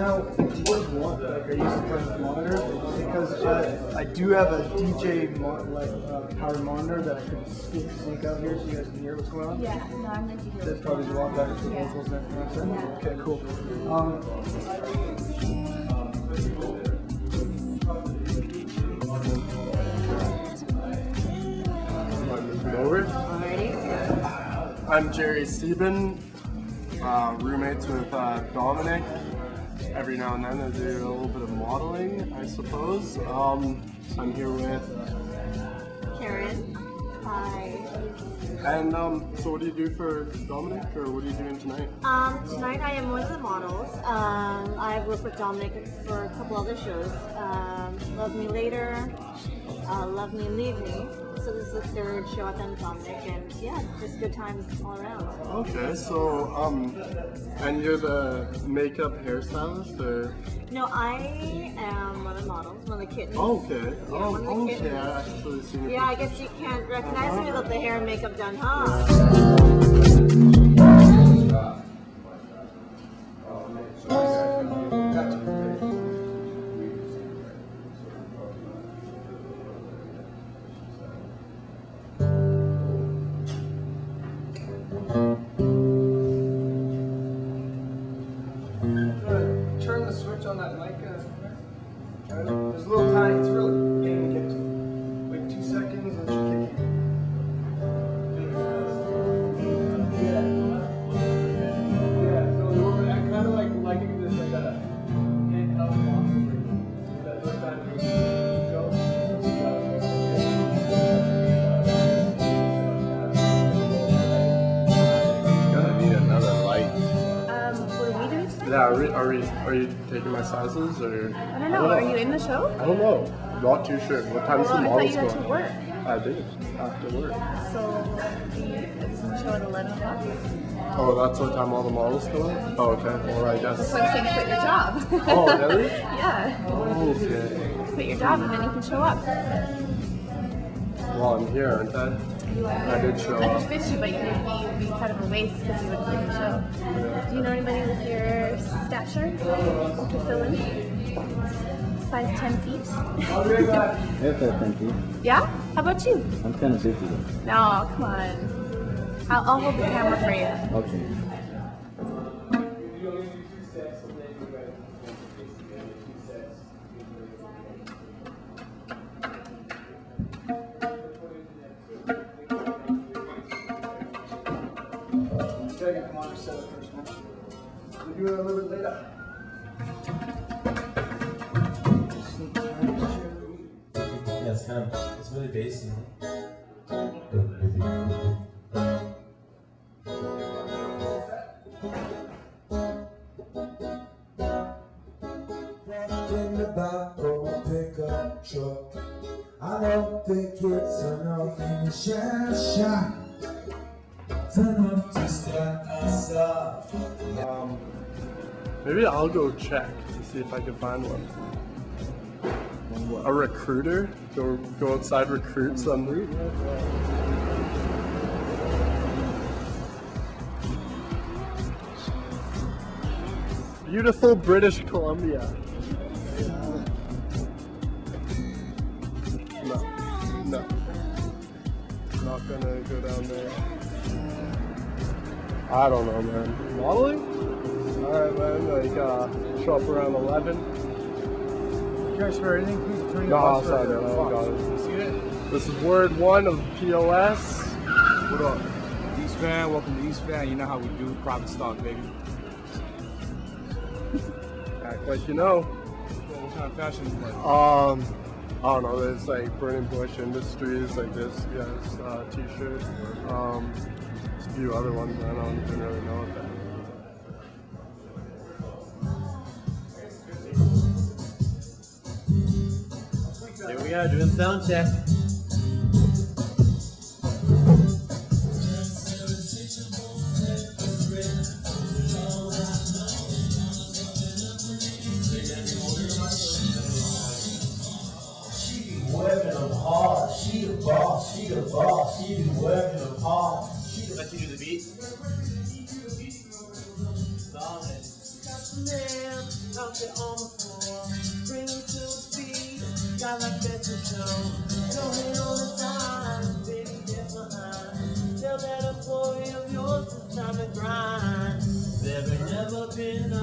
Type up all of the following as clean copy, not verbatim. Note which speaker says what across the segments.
Speaker 1: now would want, like I used to play with monitor because I do have a DJ powered monitor that I could sneak out here so you guys can hear what's going on.
Speaker 2: Yeah, no, I'm meant to hear.
Speaker 1: That's probably a lot better for vocals and everything.
Speaker 2: Yeah.
Speaker 1: Okay, cool.
Speaker 3: Over.
Speaker 2: Alrighty.
Speaker 3: I'm Jerry Sieben, roommates with Dominic. Every now and then I do a little bit of modeling, I suppose. I'm here with
Speaker 2: Karen. Hi.
Speaker 3: And so what do you do for Dominic, or what are you doing tonight?
Speaker 2: Tonight I am one of the models. I've worked with Dominic for a couple other shows. Love Me Later, Love Me and Leave Me. So this is the third show I've done with Dominic, and yeah, just good times all around.
Speaker 3: Okay, so and you're the makeup hairstylist, or?
Speaker 2: No, I am one of the models, one of the kittens.
Speaker 3: Okay.
Speaker 2: Yeah, one of the
Speaker 3: Okay.
Speaker 2: kittens.
Speaker 3: I actually seen it.
Speaker 2: Yeah, I guess you can't recognize me without the hair and makeup done, huh?
Speaker 1: Turn the switch on that mic. There's a little tiny, it's really pain to get to. Like 2 seconds and she'll kick you. Yeah, so a little bit, I kind of like liking this like a handheld walk-over. That's what that means. Go.
Speaker 3: Gonna need another light.
Speaker 2: What are we doing tonight?
Speaker 3: Yeah, are you taking my sizes, or?
Speaker 2: I don't know. Are you in the show?
Speaker 3: I don't know. Not too sure. What time's the
Speaker 2: I thought
Speaker 3: models
Speaker 2: you had
Speaker 3: going?
Speaker 2: to work.
Speaker 3: I did. After work.
Speaker 2: So, is the show at 11 o'clock?
Speaker 3: Oh, that's what time all the models come in? Oh, okay. Well, I guess.
Speaker 2: So I'm saying quit your job.
Speaker 3: Oh, really?
Speaker 2: Yeah.
Speaker 3: Okay.
Speaker 2: Quit your job and then you can show up.
Speaker 3: Well, I'm here, aren't I? I did show
Speaker 2: I
Speaker 3: up.
Speaker 2: could fit you, but you'd be kind of a waste because you wouldn't quit your show. Do you know anybody with your stature to fill in? Size 10 feet?
Speaker 4: Yes, thank you.
Speaker 2: Yeah? How about you?
Speaker 4: I'm kind of busy.
Speaker 2: No, come on. I'll hold the camera for you.
Speaker 4: Okay.
Speaker 1: Gotta get the monitor set up first, man. We'll do it a little bit later.
Speaker 5: Yeah, it's really bassy.
Speaker 6: In the back of a pickup truck, I know the kids turn off in the shell shop. Turn off to start us off.
Speaker 3: Maybe I'll go check to see if I can find one. A recruiter? Go outside, recruit some. Beautiful British Columbia. No. Not gonna go down there. I don't know, man. Modeling? Alright, man. Like, show up around 11.
Speaker 1: You guys for anything? Please turn
Speaker 3: No,
Speaker 1: your
Speaker 3: I'll
Speaker 1: box
Speaker 3: sign
Speaker 1: right
Speaker 3: it.
Speaker 1: there.
Speaker 3: I got it.
Speaker 1: See it?
Speaker 3: This is word 1 of POS.
Speaker 7: What up? East Van, welcome to East Van. You know how we do, private stock, baby.
Speaker 3: Act like you know.
Speaker 7: What kind of fashion is like?
Speaker 3: I don't know. There's like Burning Bush Industries, like this guy's t-shirt. There's a few other ones. I don't even really know what that is.
Speaker 5: Here we are doing sound check.
Speaker 6: Working them hard, she the boss, she the boss, she be working them hard.
Speaker 5: Let you do the beat. Solid.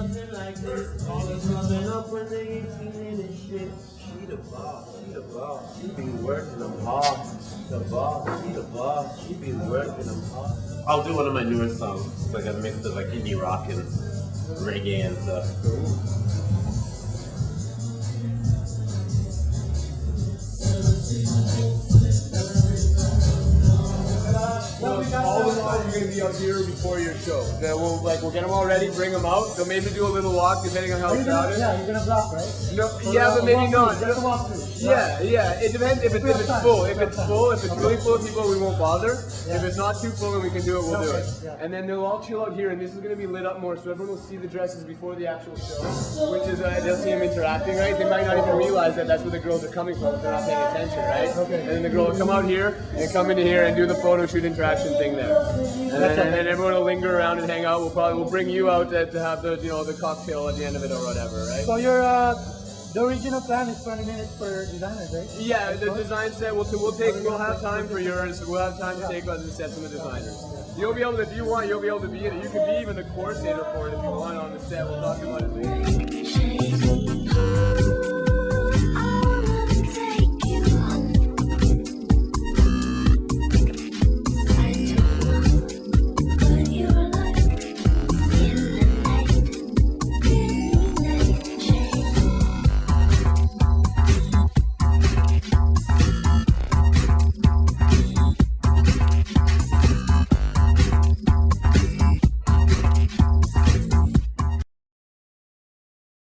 Speaker 5: nothing like this. All the coming up when they ain't feeling this shit. She the boss, she the boss. She be working them hard. The boss, she the boss. She be working them hard. I'll do one of my newer songs. It's like a mix of like indie rock and reggae and stuff.
Speaker 3: All the songs are going to be out here before your show. Then we'll get them all ready, bring them out. They'll maybe do a little walk depending on how crowded.
Speaker 1: Yeah, you're gonna block, right?
Speaker 3: No, yeah, but maybe not.
Speaker 1: You're gonna walk through.
Speaker 3: Yeah. It depends if it's full. If it's really full of people, we won't bother. If it's not too full and we can do it, we'll do it.
Speaker 1: Yeah.
Speaker 3: And then they'll all chill out here, and this is going to be lit up more, so everyone will see the dresses before the actual show, which is they'll see them interacting, right? They might not even realize that that's where the girls are coming from if they're not paying attention, right?
Speaker 1: Okay.
Speaker 3: And then the girl will come out here and come into here and do the photo shoot interaction thing there. And then everyone will linger around and hang out. We'll bring you out to have the cocktail at the end of it or whatever, right?
Speaker 1: So your the original plan is 20 minutes per designers, right?
Speaker 3: Yeah, the design set. We'll have time for yours. We'll have time to take on the sets from the designers. You'll be able to, if you want, you'll be able to be in it. You can be even the coordinator for it if you want on the set. We'll talk about it later.